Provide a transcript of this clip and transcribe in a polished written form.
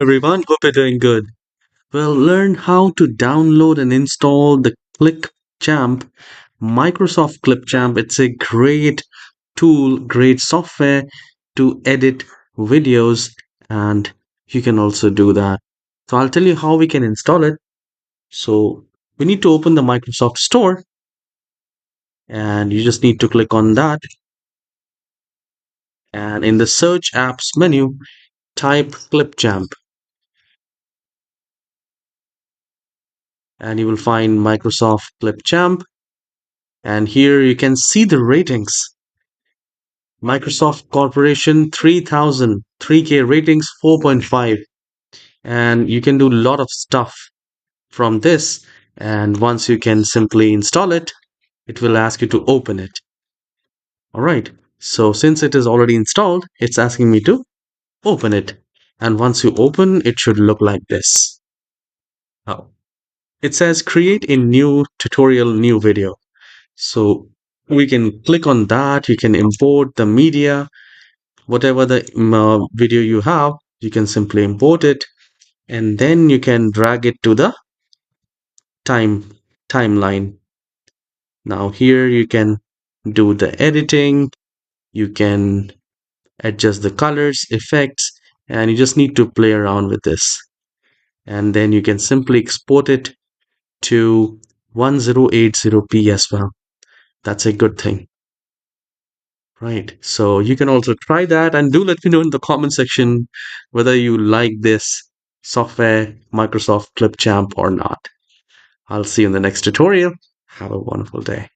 Everyone, hope you're doing good. Well, learn how to download and install the ClipChamp, Microsoft ClipChamp. It's a great tool, great software to edit videos, and you can also do that. So, I'll tell you how we can install it. So, we need to open the Microsoft Store, and you just need to click on that. And in the Search Apps menu, type ClipChamp, and you will find Microsoft ClipChamp. And here you can see the ratings. Microsoft Corporation 3000, 3K ratings 4.5. And you can do a lot of stuff from this. And once you can simply install it, it will ask you to open it. All right. So since it is already installed, it's asking me to open it. And once you open, it should look like this. Oh, it says create a new tutorial, new video. So we can click on that. You can import the media, whatever the video you have, you can simply import it, and then you can drag it to the timeline. Now here you can do the editing, you can adjust the colors, effects, and you just need to play around with this. And then you can simply export it to 1080p as well. That's a good thing. Right. So you can also try that and do let me know in the comment section whether you like this software, Microsoft ClipChamp or not. I'll see you in the next tutorial. Have a wonderful day.